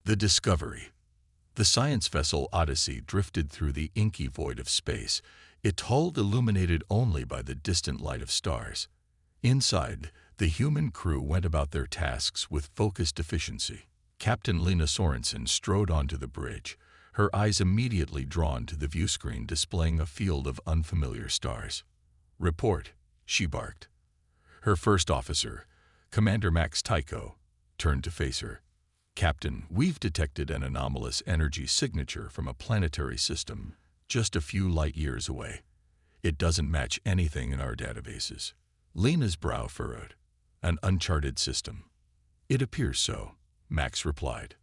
The discovery. The science vessel Odyssey drifted through the inky void of space, its hull illuminated only by the distant light of stars. Inside, the human crew went about their tasks with focused efficiency. Captain Lena Sorensen strode onto the bridge, her eyes immediately drawn to the viewscreen displaying a field of unfamiliar stars. "Report," she barked. Her first officer, Commander Max Tycho, turned to face her. "Captain, we've detected an anomalous energy signature from a planetary system just a few light years away. It doesn't match anything in our databases." Lena's brow furrowed. "An uncharted system." "It appears so," Max replied.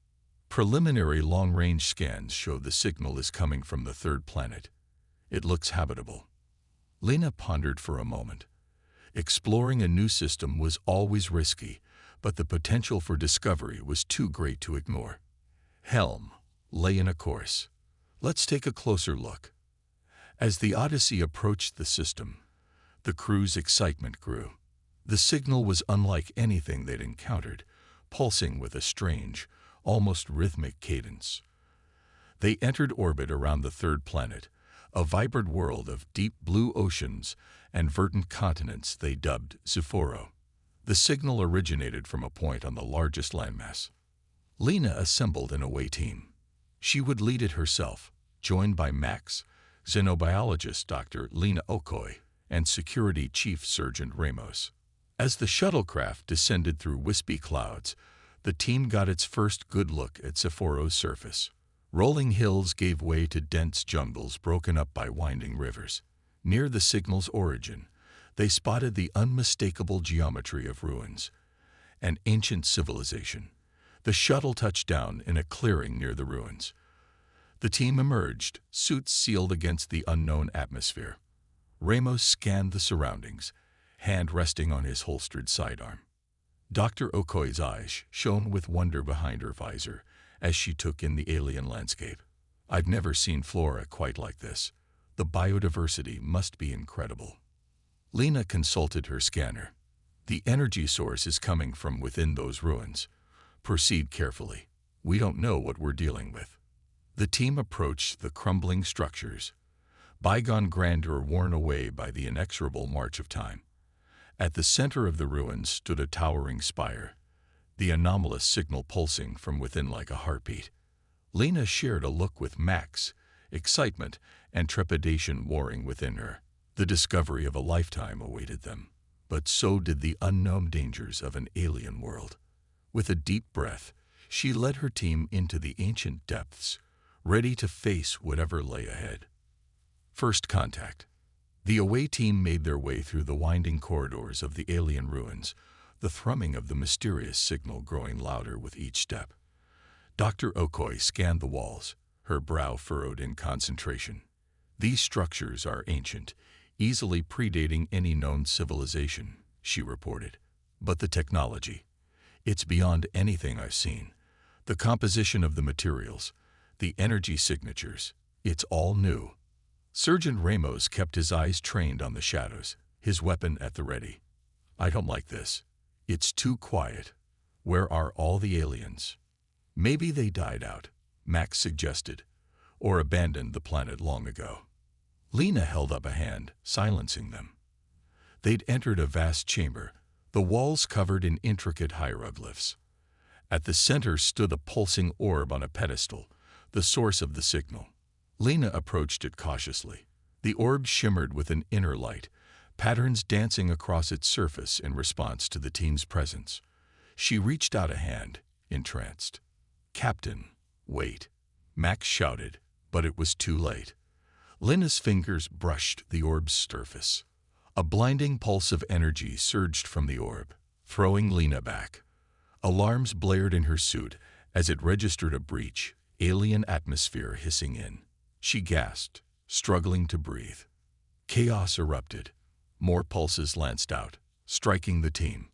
"Preliminary long-range scans show the signal is coming from the third planet. It looks habitable." Lena pondered for a moment. Exploring a new system was always risky, but the potential for discovery was too great to ignore. Helm, lay in a course. "Let's take a closer look." As the Odyssey approached the system, the crew's excitement grew. The signal was unlike anything they'd encountered, pulsing with a strange, almost rhythmic cadence. They entered orbit around the third planet, a vibrant world of deep blue oceans and verdant continents they dubbed Zeforo. The signal originated from a point on the largest landmass. Lena assembled an away team. She would lead it herself, joined by Max, xenobiologist Dr. Lena Okoye, and Security Chief Sergeant Ramos. As the shuttlecraft descended through wispy clouds, the team got its first good look at Zeforo's surface. Rolling hills gave way to dense jungles broken up by winding rivers. Near the signal's origin, they spotted the unmistakable geometry of ruins, an ancient civilization. The shuttle touched down in a clearing near the ruins. The team emerged, suits sealed against the unknown atmosphere. Ramos scanned the surroundings, hand resting on his holstered sidearm. Dr. Okoye's eyes shone with wonder behind her visor as she took in the alien landscape. "I've never seen flora quite like this. The biodiversity must be incredible." Lena consulted her scanner. "The energy source is coming from within those ruins. Proceed carefully. We don't know what we're dealing with." The team approached the crumbling structures, bygone grandeur worn away by the inexorable march of time. At the center of the ruins stood a towering spire, the anomalous signal pulsing from within like a heartbeat. Lena shared a look with Max, excitement and trepidation warring within her. The discovery of a lifetime awaited them, but so did the unknown dangers of an alien world. With a deep breath, she led her team into the ancient depths, ready to face whatever lay ahead. First contact. The away team made their way through the winding corridors of the alien ruins, the thrumming of the mysterious signal growing louder with each step. Dr. Okoye scanned the walls, her brow furrowed in concentration. "These structures are ancient, easily predating any known civilization," she reported. "But the technology, it's beyond anything I've seen. The composition of the materials, the energy signatures, it's all new." Sergeant Ramos kept his eyes trained on the shadows, his weapon at the ready. "I don't like this. It's too quiet. Where are all the aliens?" "Maybe they died out," Max suggested, "or abandoned the planet long ago." Lena held up a hand, silencing them. They'd entered a vast chamber, the walls covered in intricate hieroglyphs. At the center stood a pulsing orb on a pedestal, the source of the signal. Lena approached it cautiously. The orb shimmered with an inner light, patterns dancing across its surface in response to the team's presence. She reached out a hand, entranced. "Captain, wait," Max shouted, but it was too late. Lena's fingers brushed the orb's surface. A blinding pulse of energy surged from the orb, throwing Lena back. Alarms blared in her suit as it registered a breach, alien atmosphere hissing in. She gasped, struggling to breathe. Chaos erupted. More pulses lanced out, striking the team.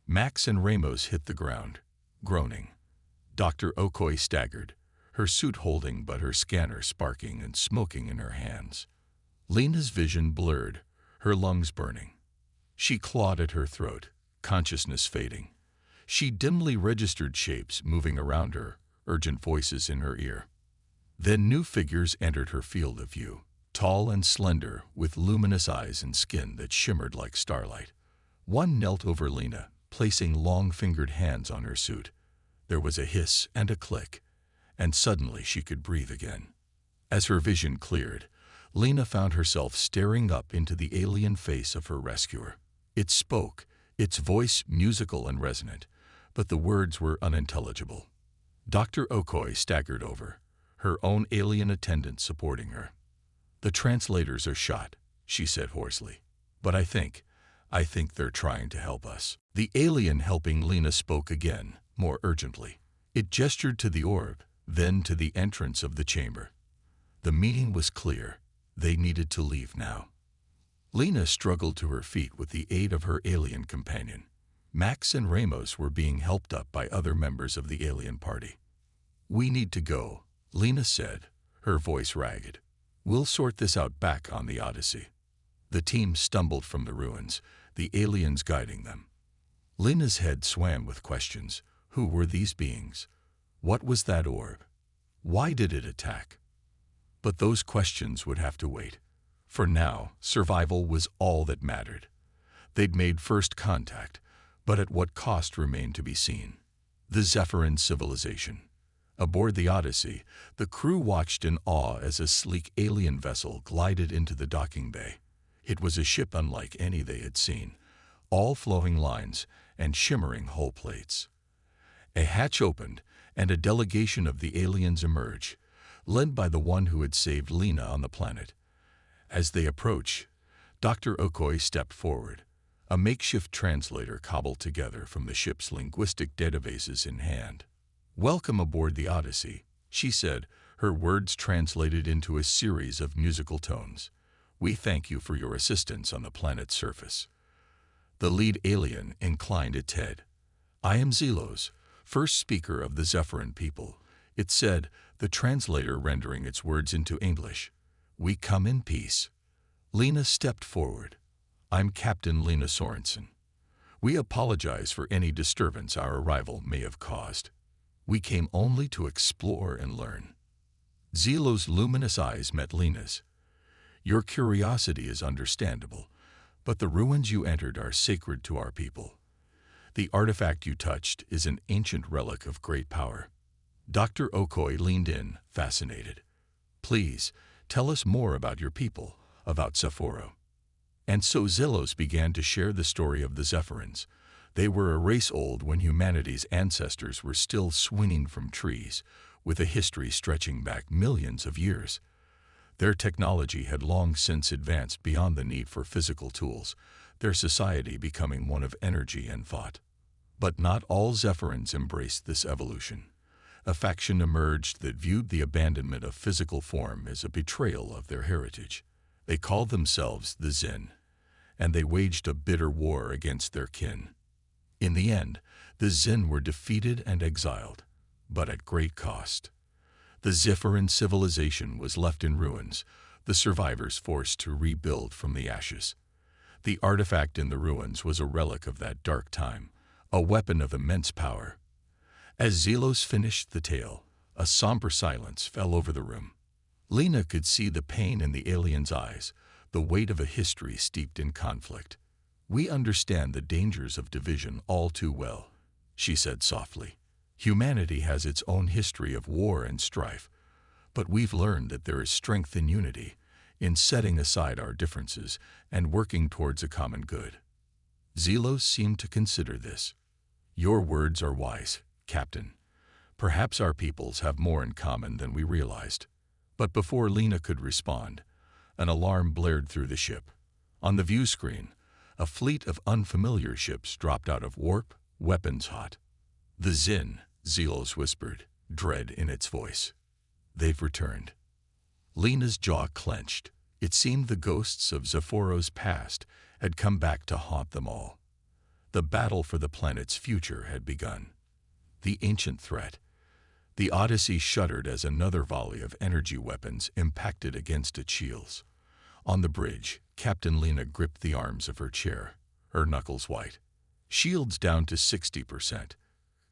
Max and Ramos hit the ground, groaning. Dr. Okoye staggered, her suit holding but her scanner sparking and smoking in her hands. Lena's vision blurred, her lungs burning. She clawed at her throat, consciousness fading. She dimly registered shapes moving around her, urgent voices in her ear. Then new figures entered her field of view, tall and slender, with luminous eyes and skin that shimmered like starlight. One knelt over Lena, placing long-fingered hands on her suit. There was a hiss and a click, and suddenly she could breathe again. As her vision cleared, Lena found herself staring up into the alien face of her rescuer. It spoke, its voice musical and resonant, but the words were unintelligible. Dr. Okoye staggered over, her own alien attendant supporting her. "The translators are shot," she said hoarsely. "But I think they're trying to help us." The alien helping Lena spoke again, more urgently. It gestured to the orb, then to the entrance of the chamber. The meaning was clear. They needed to leave now. Lena struggled to her feet with the aid of her alien companion. Max and Ramos were being helped up by other members of the alien party. "We need to go," Lena said, her voice ragged. "We'll sort this out back on the Odyssey." The team stumbled from the ruins, the aliens guiding them. Lena's head swam with questions. Who were these beings? What was that orb? Why did it attack? But those questions would have to wait. For now, survival was all that mattered. They'd made first contact, but at what cost remained to be seen. The Zephyran civilization. Aboard the Odyssey, the crew watched in awe as a sleek alien vessel glided into the docking bay. It was a ship unlike any they had seen, all flowing lines and shimmering hull plates. A hatch opened, and a delegation of the aliens emerged, led by the one who had saved Lena on the planet. As they approached, Dr. Okoye stepped forward, a makeshift translator cobbled together from the ship's linguistic databases in hand. "Welcome aboard the Odyssey," she said, her words translated into a series of musical tones. "We thank you for your assistance on the planet's surface." The lead alien inclined its head. "I am Zelos, first speaker of the Zephyran people," it said, the translator rendering its words into English. "We come in peace." Lena stepped forward. "I'm Captain Lena Sorensen. We apologize for any disturbance our arrival may have caused. We came only to explore and learn." Zelo's luminous eyes met Lena's. "Your curiosity is understandable, but the ruins you entered are sacred to our people. The artifact you touched is an ancient relic of great power." Dr. Okoye leaned in, fascinated. "Please, tell us more about your people, about Zeforo." And so Zelos began to share the story of the Zephyrans. They were a race old when humanity's ancestors were still swinging from trees, with a history stretching back millions of years. Their technology had long since advanced beyond the need for physical tools, their society becoming one of energy and thought. But not all Zephyrans embraced this evolution. A faction emerged that viewed the abandonment of physical form as a betrayal of their heritage. They called themselves the Zin, and they waged a bitter war against their kin. In the end, the Zin were defeated and exiled, but at great cost. The Zephyran civilization was left in ruins, the survivors forced to rebuild from the ashes. The artifact in the ruins was a relic of that dark time, a weapon of immense power. As Zelos finished the tale, a somber silence fell over the room. Lena could see the pain in the alien's eyes, the weight of a history steeped in conflict. "We understand the dangers of division all too well," she said softly. "Humanity has its own history of war and strife, but we've learned that there is strength in unity, in setting aside our differences and working towards a common good." Zelos seemed to consider this. "Your words are wise, Captain. Perhaps our peoples have more in common than we realized." But before Lena could respond, an alarm blared through the ship. On the view screen, a fleet of unfamiliar ships dropped out of warp, weapons hot. "The Zin," Zelos whispered, dread in its voice. "They've returned." Lena's jaw clenched. It seemed the ghosts of Zeforo's past had come back to haunt them all. The battle for the planet's future had begun. The ancient threat. The Odyssey shuddered as another volley of energy weapons impacted against its shields. On the bridge, Captain Lena gripped the arms of her chair, her knuckles white. "Shields down to 60%.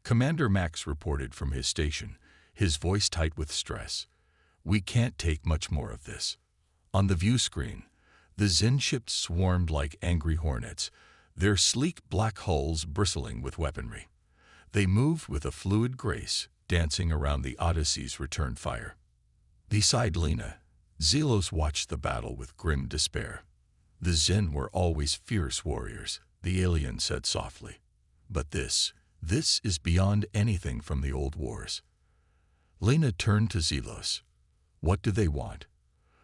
Commander Max reported from his station. his voice tight with stress. "We can't take much more of this." On the view screen, the Zen ships swarmed like angry hornets, their sleek black hulls bristling with weaponry. They moved with a fluid grace, dancing around the Odyssey's return fire. Beside Lena, Zelos watched the battle with grim despair. "The Zen were always fierce warriors," the alien said softly. "But this is beyond anything from the old wars." Lena turned to Zelos. "What do they want?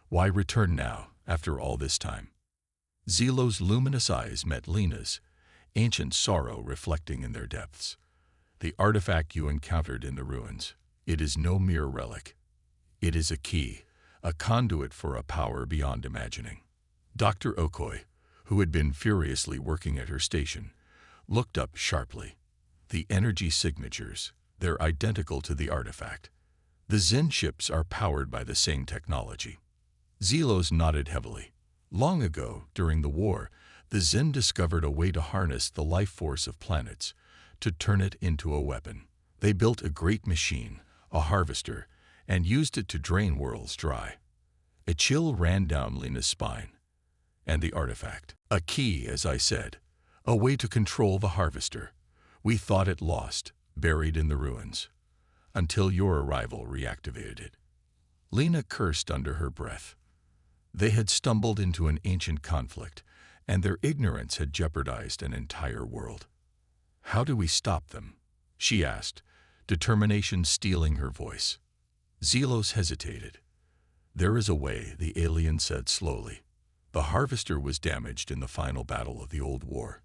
Why return now, after all this time?" Zelos' luminous eyes met Lena's, ancient sorrow reflecting in their depths. "The artifact you encountered in the ruins, it is no mere relic. It is a key, a conduit for a power beyond imagining." Dr. Okoi, who had been furiously working at her station, looked up sharply. "The energy signatures, they're identical to the artifact. The Zen ships are powered by the same technology." Zelos nodded heavily. "Long ago, during the war, the Zen discovered a way to harness the life force of planets, to turn it into a weapon. They built a great machine, a harvester, and used it to drain worlds dry." A chill ran down Lena's spine. "And the artifact?" "A key, as I said. A way to control the harvester. We thought it lost, buried in the ruins, until your arrival reactivated it." Lena cursed under her breath. They had stumbled into an ancient conflict, and their ignorance had jeopardized an entire world. "How do we stop them?" she asked, determination stealing her voice. Zelos hesitated. "There is a way," the alien said slowly. "The harvester was damaged in the final battle of the old war.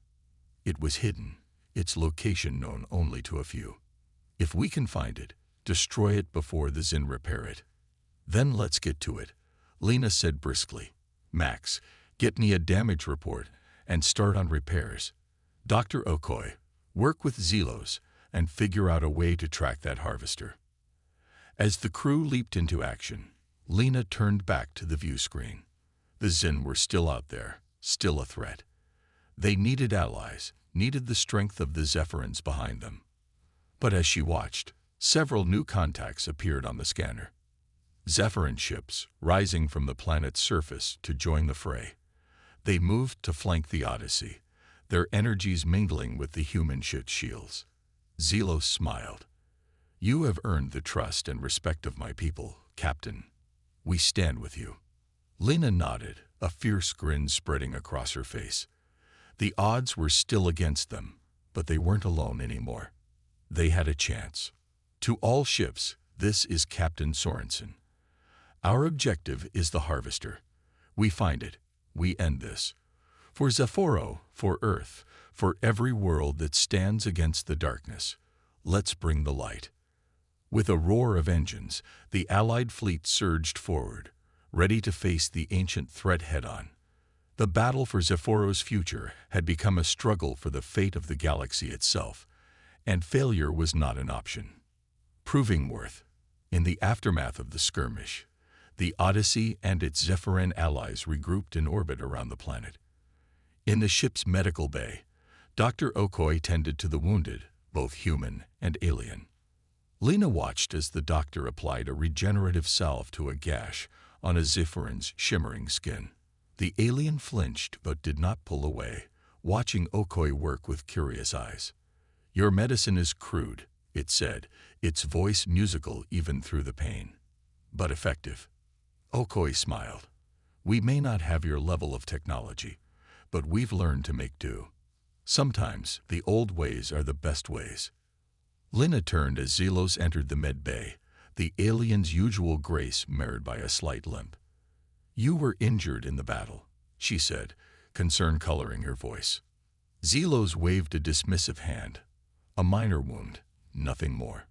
It was hidden, its location known only to a few. If we can find it, destroy it before the Zen repair it." "Then let's get to it," Lena said briskly. "Max, get me a damage report and start on repairs. Dr. Okoi, work with Zelos and figure out a way to track that harvester." As the crew leaped into action, Lena turned back to the view screen. The Zen were still out there, still a threat. They needed allies, needed the strength of the Zephyrins behind them. But as she watched, several new contacts appeared on the scanner. Zephyrin ships rising from the planet's surface to join the fray. They moved to flank the Odyssey, their energies mingling with the human ship's shields. Zelos smiled. "You have earned the trust and respect of my people, Captain. We stand with you." Lena nodded, a fierce grin spreading across her face. The odds were still against them, but they weren't alone anymore. They had a chance. "To all ships, this is Captain Sorensen. Our objective is the harvester. We find it, we end this. For Zeforo, for Earth, for every world that stands against the darkness, let's bring the light." With a roar of engines, the Allied fleet surged forward, ready to face the ancient threat head-on. The battle for Zeforo's future had become a struggle for the fate of the galaxy itself, and failure was not an option. Proving worth, in the aftermath of the skirmish, the Odyssey and its Zephyrin allies regrouped in orbit around the planet. In the ship's medical bay, Dr. Okoi tended to the wounded, both human and alien. Lena watched as the doctor applied a regenerative salve to a gash on a Zephyrin's shimmering skin. The alien flinched but did not pull away, watching Okoi work with curious eyes. "Your medicine is crude," it said, its voice musical even through the pain, "but effective." Okoi smiled. "We may not have your level of technology, but we've learned to make do. Sometimes the old ways are the best ways." Lena turned as Zelos entered the med bay, the alien's usual grace marred by a slight limp. "You were injured in the battle," she said, concern coloring her voice. Zelos waved a dismissive hand. "A minor wound, nothing more.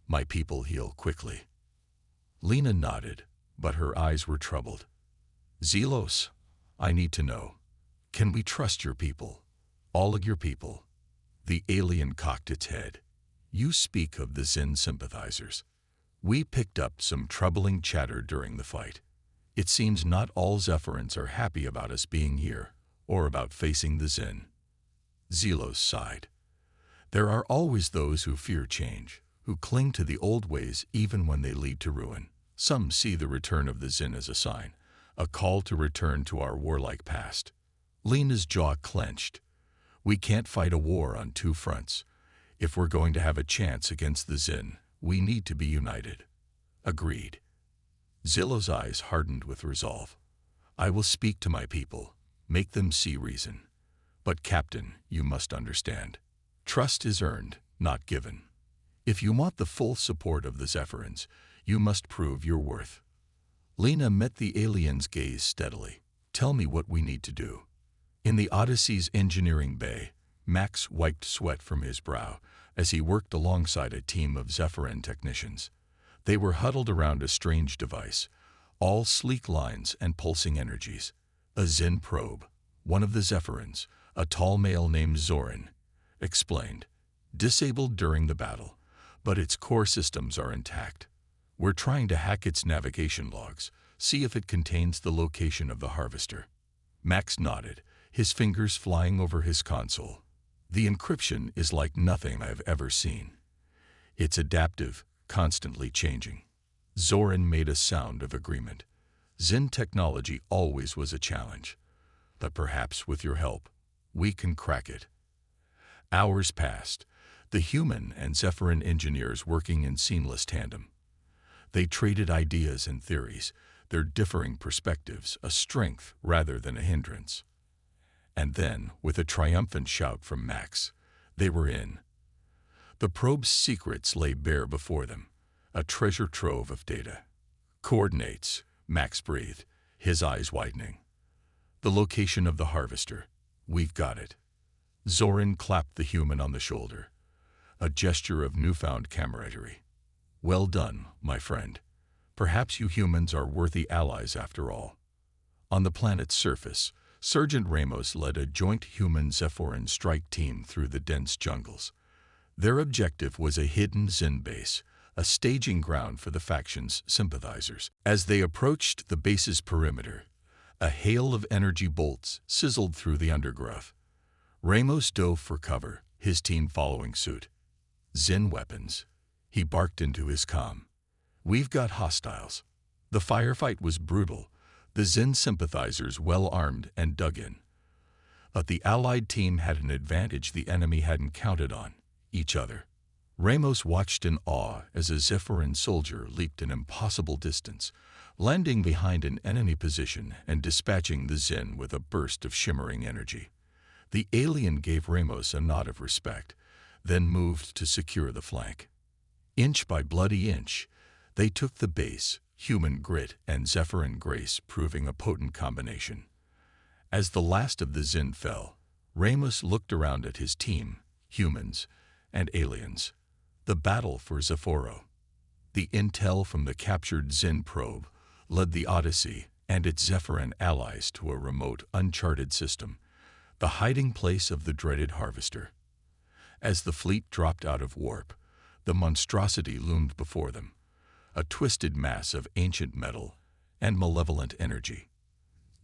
My people heal quickly." Lena nodded, but her eyes were troubled. "Zelos, I need to know. Can we trust your people? All of your people?" The alien cocked its head. "You speak of the Zen sympathizers. We picked up some troubling chatter during the fight. It seems not all Zephyrins are happy about us being here, or about facing the Zen." Zelos sighed. "There are always those who fear change, who cling to the old ways even when they lead to ruin. Some see the return of the Zin as a sign, a call to return to our warlike past. Lena's jaw clenched. We can't fight a war on two fronts. If we're going to have a chance against the Zin, we need to be united. Agreed. Zillow's eyes hardened with resolve. I will speak to my people, make them see reason. But Captain, you must understand. Trust is earned, not given. If you want the full support of the Zephyrins, you must prove your worth. Lena met the alien's gaze steadily. Tell me what we need to do. In the Odyssey's engineering bay, Max wiped sweat from his brow as he worked alongside a team of Zephyrin technicians. They were huddled around a strange device, all sleek lines and pulsing energies. A Zin probe, one of the Zephyrins, a tall male named Zorin, explained. Disabled during the battle, but its core systems are intact. We're trying to hack its navigation logs, see if it contains the location of the harvester. Max nodded, his fingers flying over his console. The encryption is like nothing I've ever seen. It's adaptive, constantly changing. Zorin made a sound of agreement. Zin technology always was a challenge, but perhaps with your help, we can crack it. Hours passed, the human and Zephyrin engineers working in seamless tandem. They traded ideas and theories, their differing perspectives a strength rather than a hindrance. And then, with a triumphant shout from Max, they were in. The probe's secrets lay bare before them, a treasure trove of data. Coordinates, Max breathed, his eyes widening. The location of the harvester. We've got it. Zorin clapped the human on the shoulder, a gesture of newfound camaraderie. Well done, my friend. Perhaps you humans are worthy allies after all. On the planet's surface, Sergeant Ramos led a joint human-Zephyrin strike team through the dense jungles. Their objective was a hidden Zin base, a staging ground for the faction's sympathizers. As they approached the base's perimeter, a hail of energy bolts sizzled through the undergrowth. Ramos dove for cover, his team following suit. Zin weapons, he barked into his comm. We've got hostiles. The firefight was brutal, the Zin sympathizers well-armed and dug in. But the Allied team had an advantage the enemy hadn't counted on, each other. Ramos watched in awe as a Zephyrin soldier leaped an impossible distance, landing behind an enemy position and dispatching the Zin with a burst of shimmering energy. The alien gave Ramos a nod of respect, then moved to secure the flank. Inch by bloody inch, they took the base, human grit and Zephyrin grace proving a potent combination. As the last of the Zin fell, Ramos looked around at his team, humans and aliens. The battle for Zeforo. The intel from the captured Zin probe led the Odyssey and its Zephyrin allies to a remote, uncharted system, the hiding place of the dreaded harvester. As the fleet dropped out of warp, the monstrosity loomed before them, a twisted mass of ancient metal and malevolent energy.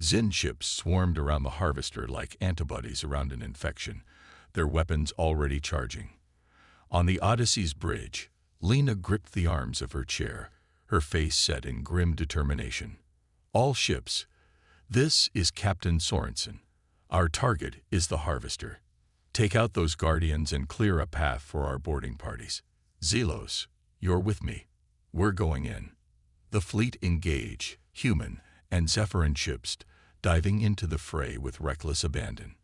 Zin ships swarmed around the harvester like antibodies around an infection, their weapons already charging. On the Odyssey's bridge, Lena gripped the arms of her chair, her face set in grim determination. All ships, this is Captain Sorensen. Our target is the harvester. Take out those guardians and clear a path for our boarding parties. Zelos, you're with me. We're going in. The fleet engage, human and Zephyrin ships, diving into the fray with reckless abandon.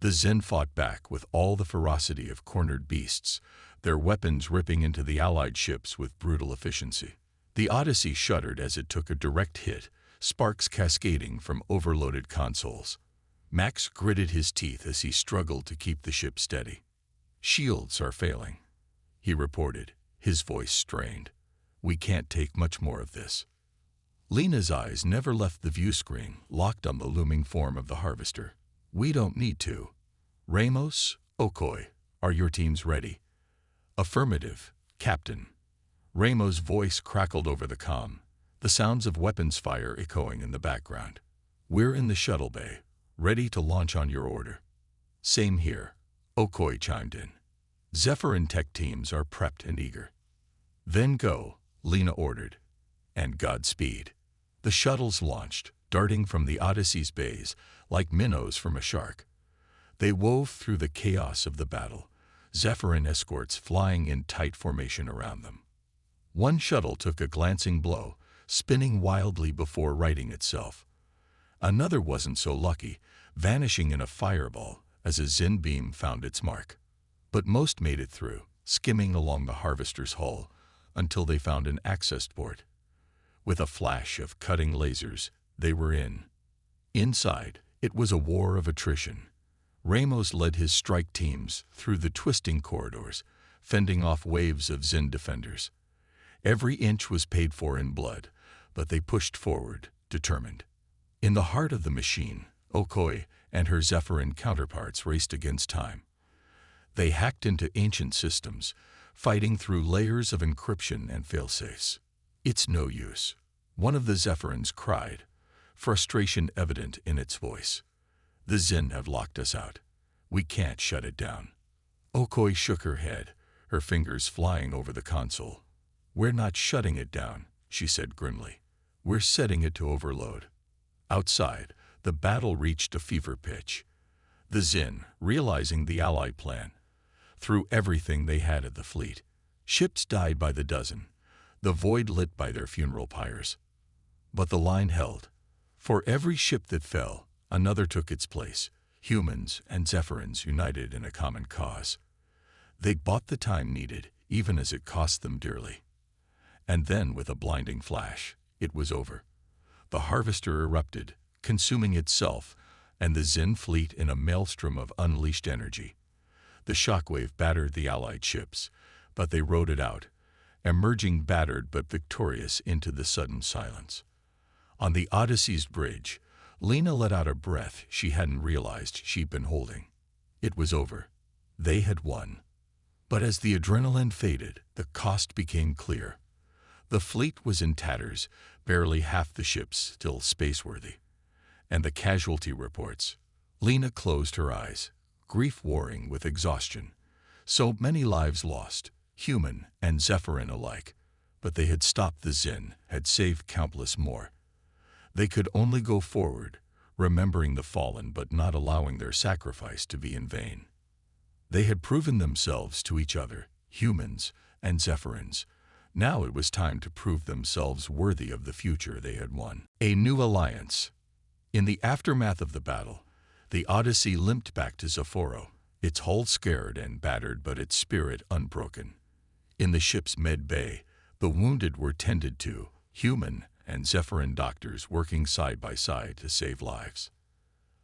The Zin fought back with all the ferocity of cornered beasts, their weapons ripping into the Allied ships with brutal efficiency. The Odyssey shuddered as it took a direct hit, sparks cascading from overloaded consoles. Max gritted his teeth as he struggled to keep the ship steady. Shields are failing, he reported, his voice strained. We can't take much more of this. Lena's eyes never left the view screen, locked on the looming form of the harvester. We don't need to. Ramos, Okoye, are your teams ready? Affirmative, Captain. Ramos' voice crackled over the comm, the sounds of weapons fire echoing in the background. We're in the shuttle bay, ready to launch on your order. Same here, Okoye chimed in. Zephyrin tech teams are prepped and eager. "Then go," Lena ordered, "and Godspeed." The shuttles launched, darting from the Odyssey's bays like minnows from a shark. They wove through the chaos of the battle, Zephyrin escorts flying in tight formation around them. One shuttle took a glancing blow, spinning wildly before righting itself. Another wasn't so lucky, vanishing in a fireball as a Zen beam found its mark. But most made it through, skimming along the harvester's hull, until they found an access port. With a flash of cutting lasers, they were in. Inside, it was a war of attrition. Ramos led his strike teams through the twisting corridors, fending off waves of Zen defenders. Every inch was paid for in blood, but they pushed forward, determined. In the heart of the machine, Okoi and her Zephyrin counterparts raced against time. They hacked into ancient systems, fighting through layers of encryption and failsafes. "It's no use," one of the Zephyrins cried, frustration evident in its voice. "The Zen have locked us out. We can't shut it down." Okoi shook her head, her fingers flying over the console. "We're not shutting it down," she said grimly. "We're setting it to overload." Outside, the battle reached a fever pitch. The Zen, realizing the Allied plan, threw everything they had at the fleet. Ships died by the dozen, the void lit by their funeral pyres. But the line held. For every ship that fell, another took its place, humans and Zephyrins united in a common cause. They bought the time needed, even as it cost them dearly. And then, with a blinding flash, it was over. The harvester erupted, consuming itself and the Zen fleet in a maelstrom of unleashed energy. The shockwave battered the Allied ships, but they rode it out, emerging battered but victorious into the sudden silence. On the Odyssey's bridge, Lena let out a breath she hadn't realized she'd been holding. It was over. They had won. But as the adrenaline faded, the cost became clear. The fleet was in tatters, barely half the ships still spaceworthy. And the casualty reports. Lena closed her eyes, grief warring with exhaustion. So many lives lost, human and Zephyrin alike. But they had stopped the Zen, had saved countless more. They could only go forward, remembering the fallen but not allowing their sacrifice to be in vain. They had proven themselves to each other, humans and Zephyrins. Now it was time to prove themselves worthy of the future they had won. A new alliance. In the aftermath of the battle, the Odyssey limped back to Zeforo, its hull scarred and battered but its spirit unbroken. In the ship's med bay, the wounded were tended to, human and Zephyrin doctors working side by side to save lives.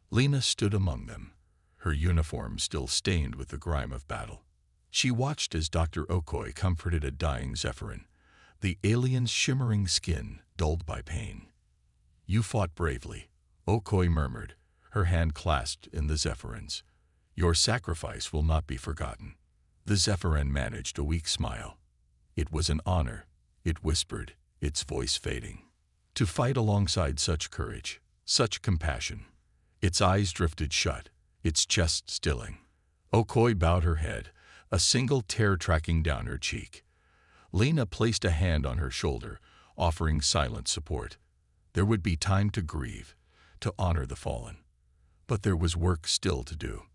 Lena stood among them, her uniform still stained with the grime of battle. She watched as Dr. Okoi comforted a dying Zephyrin, the alien's shimmering skin dulled by pain. "You fought bravely," Okoi murmured, her hand clasped in the Zephyrin's. "Your sacrifice will not be forgotten." The Zephyrin managed a weak smile. "It was an honor," it whispered, its voice fading. "To fight alongside such courage, such compassion." Its eyes drifted shut, its chest stilling. Okoi bowed her head, a single tear tracking down her cheek. Lena placed a hand on her shoulder, offering silent support. There would be time to grieve, to honor the fallen. But there was work still to do.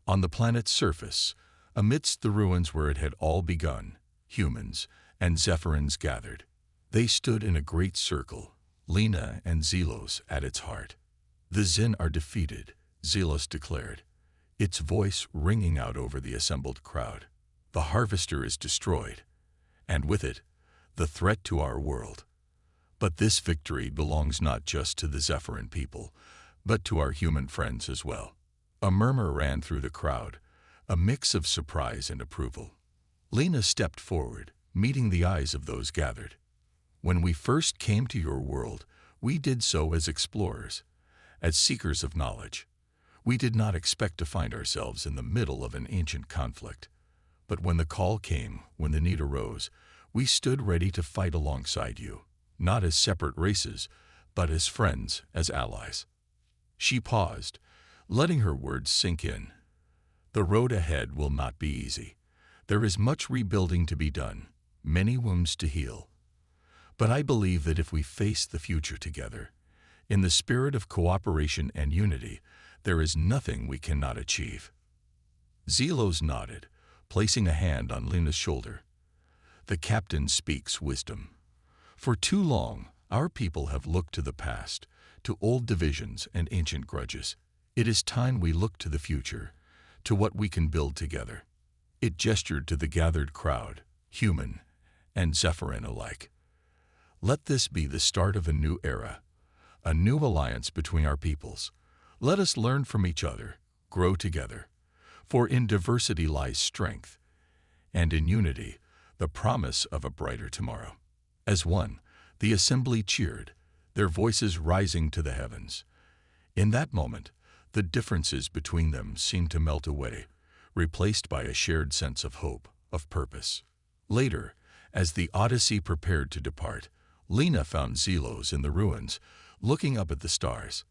On the planet's surface, amidst the ruins where it had all begun, humans and Zephyrins gathered. They stood in a great circle, Lena and Zelos at its heart. "The Zen are defeated," Zelos declared, its voice ringing out over the assembled crowd. "The harvester is destroyed, and with it, the threat to our world. But this victory belongs not just to the Zephyrin people, but to our human friends as well." A murmur ran through the crowd, a mix of surprise and approval. Lena stepped forward, meeting the eyes of those gathered. "When we first came to your world, we did so as explorers, as seekers of knowledge. We did not expect to find ourselves in the middle of an ancient conflict. But when the call came, when the need arose, we stood ready to fight alongside you, not as separate races, but as friends, as allies." She paused, letting her words sink in. "The road ahead will not be easy. There is much rebuilding to be done, many wounds to heal. But I believe that if we face the future together, in the spirit of cooperation and unity, there is nothing we cannot achieve. Zelos nodded, placing a hand on Lena's shoulder. The captain speaks wisdom. For too long, our people have looked to the past, to old divisions and ancient grudges. It is time we look to the future, to what we can build together. It gestured to the gathered crowd, human and Zephyrin alike. Let this be the start of a new era, a new alliance between our peoples. Let us learn from each other, grow together. For in diversity lies strength, and in unity, the promise of a brighter tomorrow. As one, the assembly cheered, their voices rising to the heavens. In that moment, the differences between them seemed to melt away, replaced by a shared sense of hope, of purpose. Later, as the Odyssey prepared to depart, Lena found Zelos in the ruins, looking up at the stars.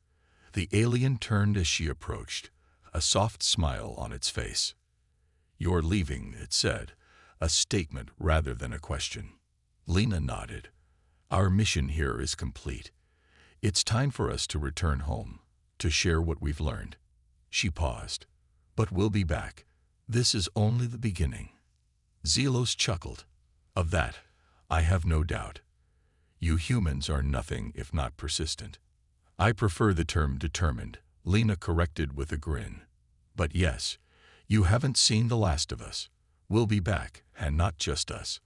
The alien turned as she approached, a soft smile on its face. "You're leaving," it said, a statement rather than a question. Lena nodded. "Our mission here is complete. It's time for us to return home, to share what we've learned." She paused. "But we'll be back. This is only the beginning." Zelos chuckled. "Of that, I have no doubt. You humans are nothing if not persistent." "I prefer the term determined," Lena corrected with a grin. "But yes, you haven't seen the last of us. We'll be back, and not just us.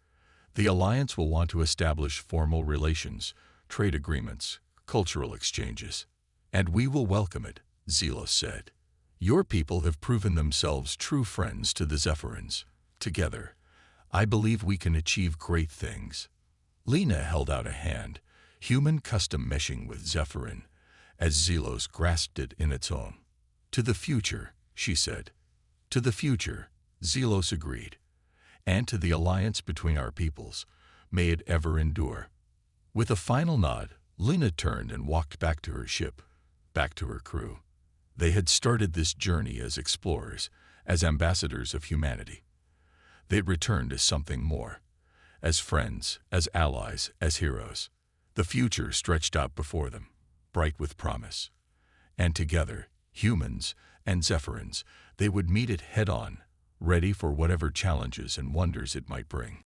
The Alliance will want to establish formal relations, trade agreements, cultural exchanges. And we will welcome it," Zelos said. "Your people have proven themselves true friends to the Zephyrins. Together, I believe we can achieve great things." Lena held out a hand, human custom meshing with Zephyrin, as Zelos grasped it in its own. "To the future," she said. "To the future," Zelos agreed. "And to the alliance between our peoples. May it ever endure." With a final nod, Lena turned and walked back to her ship, back to her crew. They had started this journey as explorers, as ambassadors of humanity. They'd returned as something more, as friends, as allies, as heroes. The future stretched out before them, bright with promise. And together, humans and Zephyrins, they would meet it head-on, ready for whatever challenges and wonders it might bring.